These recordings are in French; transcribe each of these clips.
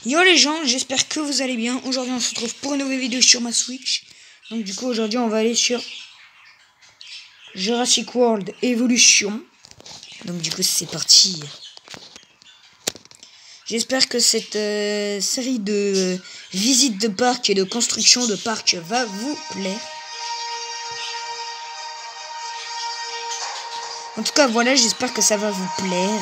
Yo les gens, j'espère que vous allez bien. Aujourd'hui on se retrouve pour une nouvelle vidéo sur ma Switch. Donc du coup aujourd'hui on va aller sur Jurassic World Evolution. Donc du coup c'est parti. J'espère que cette série de visites de parc et de construction de parc va vous plaire. En tout cas voilà, j'espère que ça va vous plaire.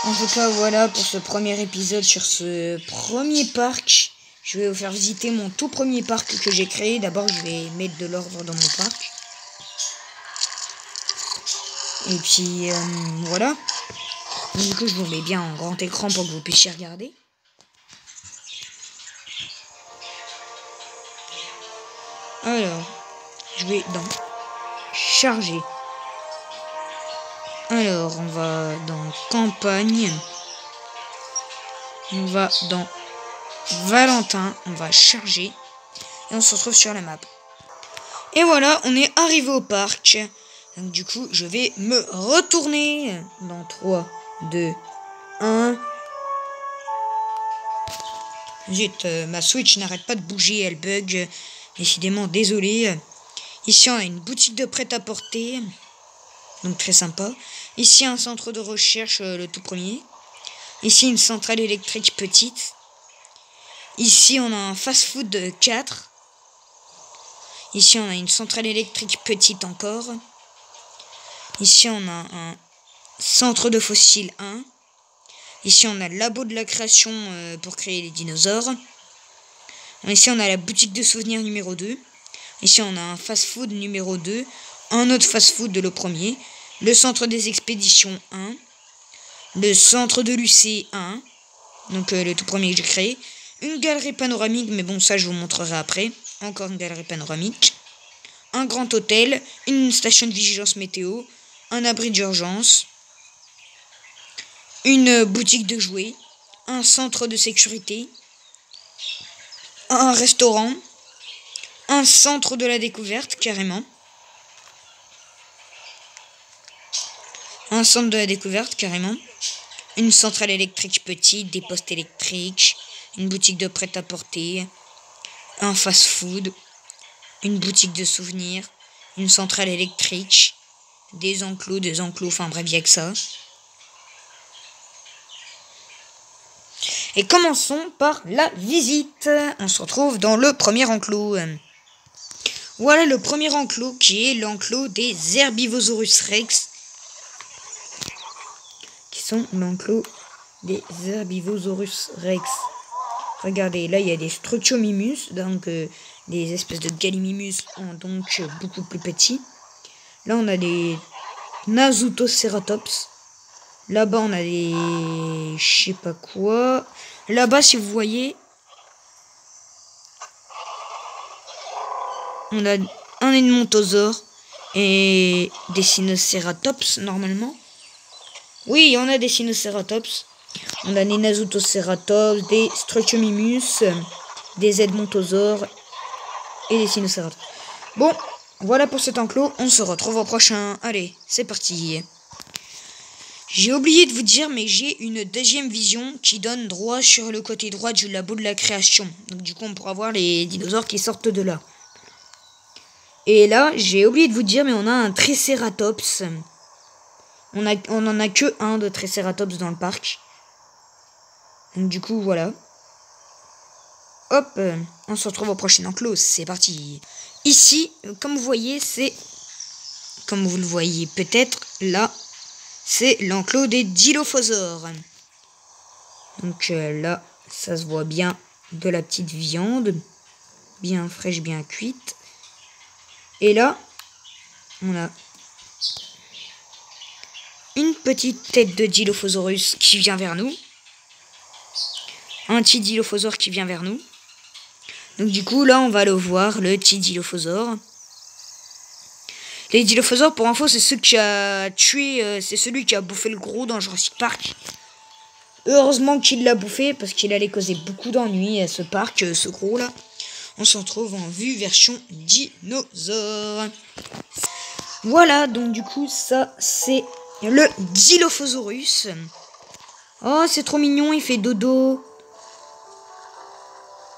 En tout cas, voilà pour ce premier épisode sur ce premier parc. Je vais vous faire visiter mon tout premier parc que j'ai créé. D'abord, je vais mettre de l'ordre dans mon parc. Et puis, voilà. Du coup, je vous mets bien en grand écran pour que vous puissiez regarder. Alors, je vais dans charger. Alors, on va dans campagne. On va dans Valentin. On va charger. Et on se retrouve sur la map. Et voilà, on est arrivé au parc. Donc du coup, je vais me retourner dans 3, 2, 1. Zut, ma Switch n'arrête pas de bouger, elle bug. Décidément, désolé. Ici, on a une boutique de prêt-à-porter. Donc très sympa. Ici, un centre de recherche, le tout premier. Ici, une centrale électrique petite. Ici, on a un fast-food 4. Ici, on a une centrale électrique petite encore. Ici, on a un centre de fossiles 1. Ici, on a le labo de la création pour créer les dinosaures. Ici, on a la boutique de souvenirs numéro 2. Ici, on a un fast-food numéro 2. Un autre fast-food de le premier. Le centre des expéditions 1. Le centre de l'UC 1. Donc, le tout premier que j'ai créé. Une galerie panoramique, mais bon, ça, je vous montrerai après. Encore une galerie panoramique. Un grand hôtel. Une station de vigilance météo. Un abri d'urgence. Une boutique de jouets. Un centre de sécurité. Un restaurant. Un centre de la découverte, carrément. Un centre de la découverte, carrément. Une centrale électrique petite, des postes électriques. Une boutique de prêt-à-porter. Un fast-food. Une boutique de souvenirs. Une centrale électrique. Des enclos, enfin bref, il y a que ça. Et commençons par la visite. On se retrouve dans le premier enclos. Voilà le premier enclos qui est l'enclos des Herbivosaurus Rex. Qui sont l'enclos des Herbivosaurus Rex. Regardez, là il y a des Struthiomimus, donc des espèces de Gallimimus, donc beaucoup plus petits. Là on a des Nasutoceratops. Là-bas on a des... je sais pas quoi. Là-bas si vous voyez... on a un Edmontosaure et des Sinoceratops normalement. Oui, on a des Sinoceratops. On a des Nasutoceratops, des Struthiomimus, des Edmontosaures et des Sinoceratops. Bon, voilà pour cet enclos. On se retrouve au prochain. Allez, c'est parti. J'ai oublié de vous dire, mais j'ai une deuxième vision qui donne droit sur le côté droit du labo de la création. Donc du coup, on pourra voir les dinosaures qui sortent de là. Et là, j'ai oublié de vous dire, mais on a un Triceratops. On en a que un de Triceratops dans le parc. Donc du coup, voilà. Hop, on se retrouve au prochain enclos. C'est parti. Ici, comme vous voyez, c'est... comme vous le voyez peut-être, là... c'est l'enclos des Dilophosaures. Donc là, ça se voit bien de la petite viande. Bien fraîche, bien cuite. Et là, on a une petite tête de Dilophosaurus qui vient vers nous. Un petit Dilophosaure qui vient vers nous. Donc du coup, là, on va le voir, le petit Dilophosaure. Les Dilophosaures, pour info, c'est ceux qui a tué, c'est celui qui a bouffé le gros dans Jurassic Park. Heureusement qu'il l'a bouffé, parce qu'il allait causer beaucoup d'ennuis à ce parc, ce gros là. on se retrouve en vue version dinosaure. Voilà, donc du coup, ça, c'est le Dilophosaurus. Oh, c'est trop mignon, il fait dodo.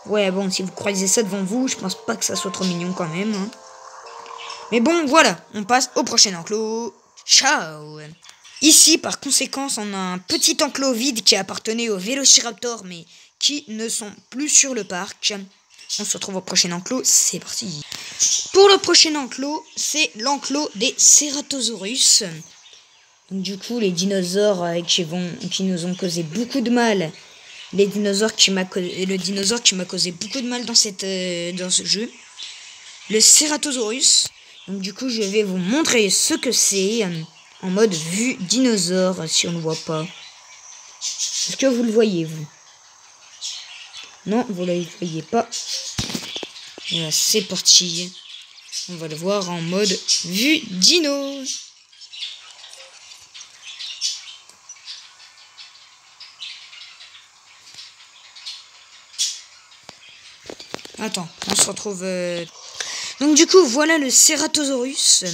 Ouais, bon, si vous croisez ça devant vous, je pense pas que ça soit trop mignon quand même. Hein. Mais bon, voilà, on passe au prochain enclos. Ciao! Ici, par conséquence, on a un petit enclos vide qui appartenait aux Vélociraptors, mais qui ne sont plus sur le parc. On se retrouve au prochain enclos, c'est parti. Pour le prochain enclos, c'est l'enclos des Ceratosaurus. Donc, du coup, les dinosaures qui nous ont causé beaucoup de mal. Le dinosaure qui m'a causé beaucoup de mal dans ce jeu. Le Ceratosaurus. Donc du coup, je vais vous montrer ce que c'est en mode vue dinosaure, si on ne voit pas. Est-ce que vous le voyez, vous? Non, vous ne le voyez pas. Voilà, c'est parti. On va le voir en mode vue dino. Attends, on se retrouve... Donc du coup, voilà le Ceratosaurus.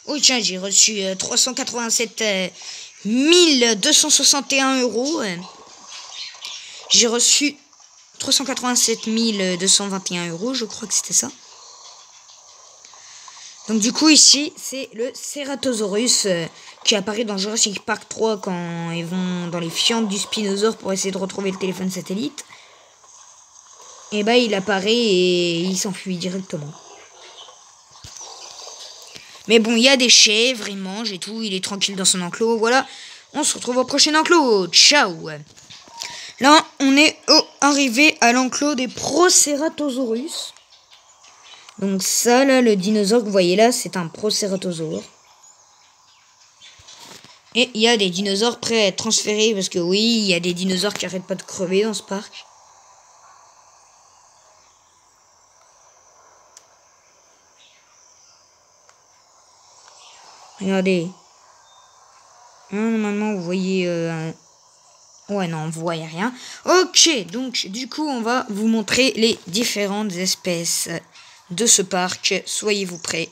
Oh tiens, j'ai reçu 387 261 €. J'ai reçu 387 221 €, je crois que c'était ça. Donc du coup, ici, c'est le Ceratosaurus qui apparaît dans Jurassic Park 3 quand ils vont dans les fientes du Spinosaure pour essayer de retrouver le téléphone satellite. Et bah, il apparaît et il s'enfuit directement. Mais bon, il y a des chèvres, il mange et tout, il est tranquille dans son enclos, voilà. On se retrouve au prochain enclos, ciao. Là, on est arrivé à l'enclos des Proceratosaurus. Donc ça, là, le dinosaure que vous voyez là, c'est un Proceratosaure. Et il y a des dinosaures prêts à être transférés, parce que oui, il y a des dinosaures qui arrêtent pas de crever dans ce parc. Regardez. Normalement, vous voyez... Ouais, non, vous voyez rien. Ok, donc, du coup, on va vous montrer les différentes espèces de ce parc. Soyez-vous prêts.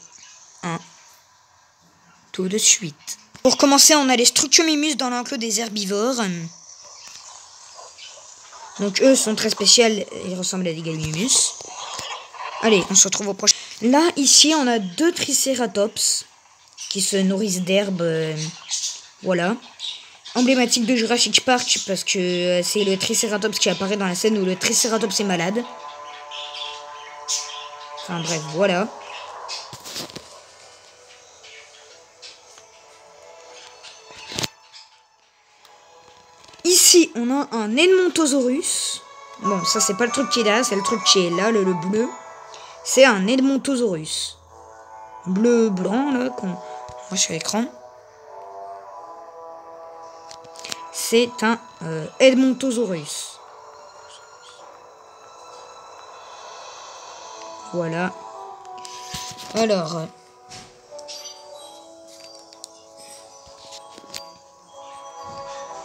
Tout de suite. Pour commencer, on a les Struciomimus dans l'enclos des herbivores. Donc, eux sont très spéciaux. Ils ressemblent à des Gallimimus. Allez, on se retrouve au prochain. Là, ici, on a deux Triceratops qui se nourrissent d'herbes, voilà. Emblématique de Jurassic Park, parce que c'est le Triceratops qui apparaît dans la scène où le Triceratops est malade. Enfin bref, voilà. Ici, on a un Edmontosaurus. Bon, ça c'est pas le truc qui est là, c'est le truc qui est là, le bleu. C'est un Edmontosaurus. Bleu-blanc, là, qu'on voit sur l'écran. C'est un Edmontosaurus. Voilà. Alors.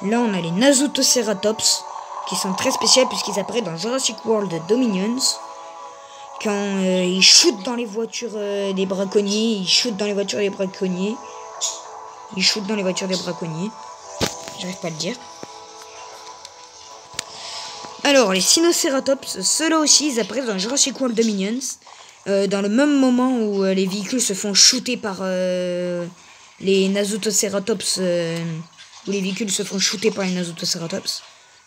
Là, on a les Nasutoceratops, qui sont très spéciaux puisqu'ils apparaissent dans Jurassic World Dominions. Quand ils shootent dans les voitures des braconniers, J'arrive pas à le dire. Alors, les Sinnoceratops, ceux-là aussi, ils apparaissent dans Jurassic World Dominions. Dans le même moment où les véhicules se font shooter par les Nasutoceratops. Où les véhicules se font shooter par les Nasutoceratops.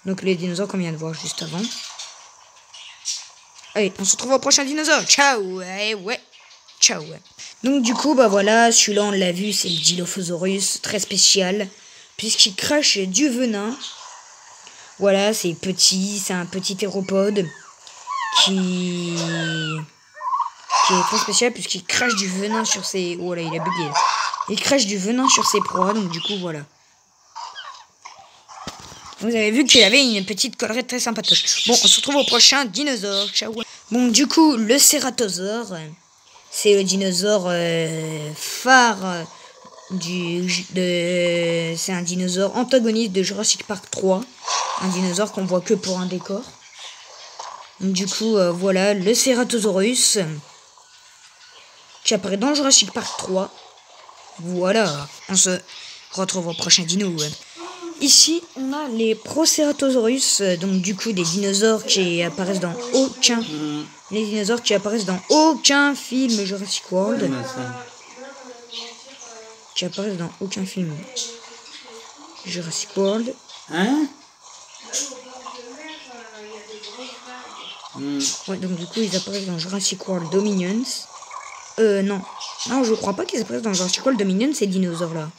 Donc les dinosaures qu'on vient de voir juste avant. Allez, on se retrouve au prochain dinosaure. Ciao. Ouais. Ciao. Donc du coup, bah voilà, celui-là on l'a vu, c'est le Dilophosaurus, très spécial. Puisqu'il crache du venin. Voilà, c'est petit, c'est un petit théropode qui est très spécial puisqu'il crache du venin sur ses... Oh là, il a bugué. Il crache du venin sur ses proies, donc du coup, voilà. Vous avez vu qu'il avait une petite collerette très sympatoche. Bon, on se retrouve au prochain dinosaure. Ciao. Bon, du coup, le Ceratosaure, c'est le dinosaure phare c'est un dinosaure antagoniste de Jurassic Park 3. Un dinosaure qu'on voit que pour un décor. Donc, du coup, voilà, le Ceratosaurus qui apparaît dans Jurassic Park 3. Voilà, on se retrouve au prochain dino. Ici, on a les Proceratosaurus, donc du coup des dinosaures qui apparaissent dans aucun... Les dinosaures qui apparaissent dans aucun film Jurassic World. Qui apparaissent dans aucun film Jurassic World. Hein? Ouais, donc du coup, ils apparaissent dans Jurassic World Dominions. Non. Non, je crois pas qu'ils apparaissent dans Jurassic World Dominions, ces dinosaures-là.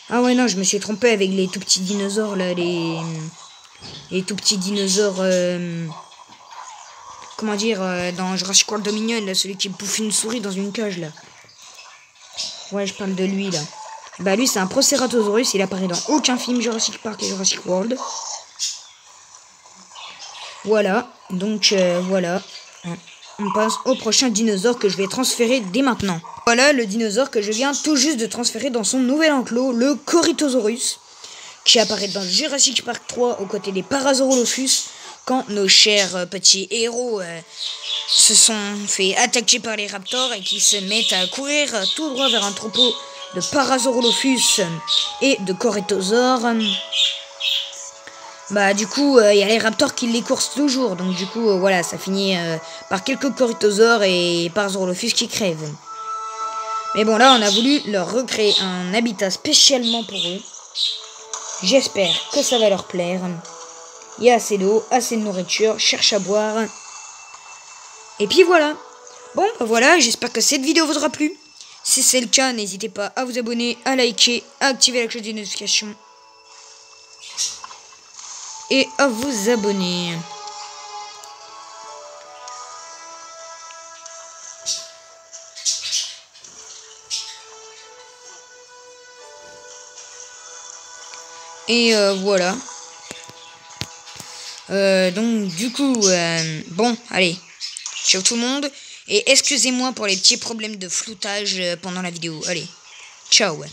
Ah ouais, non, je me suis trompé avec les tout petits dinosaures, là, les tout petits dinosaures... Comment dire, dans Jurassic World Dominion, là, celui qui bouffe une souris dans une cage, là. Ouais, je parle de lui, là. Bah, lui, c'est un Proceratosaurus, il apparaît dans aucun film Jurassic Park et Jurassic World. Voilà, donc, voilà. On passe au prochain dinosaure que je vais transférer dès maintenant. Voilà le dinosaure que je viens tout juste de transférer dans son nouvel enclos, le Corythosaurus, qui apparaît dans Jurassic Park 3 aux côtés des Parasaurolophus, quand nos chers petits héros se sont fait attaquer par les raptors et qui se mettent à courir tout droit vers un troupeau de Parasaurolophus et de Corythosaures. Bah du coup, il y a les raptors qui les coursent toujours, donc du coup, voilà, ça finit par quelques Corythosaures et Parasaurolophus qui crèvent. Mais bon, là, on a voulu leur recréer un habitat spécialement pour eux. J'espère que ça va leur plaire. Il y a assez d'eau, assez de nourriture, cherche à boire. Et puis voilà. Bon, bah voilà, j'espère que cette vidéo vous aura plu. Si c'est le cas, n'hésitez pas à vous abonner, à liker, à activer la cloche des notifications. Et à vous abonner. Et voilà. Donc du coup, bon, allez. Ciao tout le monde. Et excusez-moi pour les petits problèmes de floutage pendant la vidéo. Allez, ciao.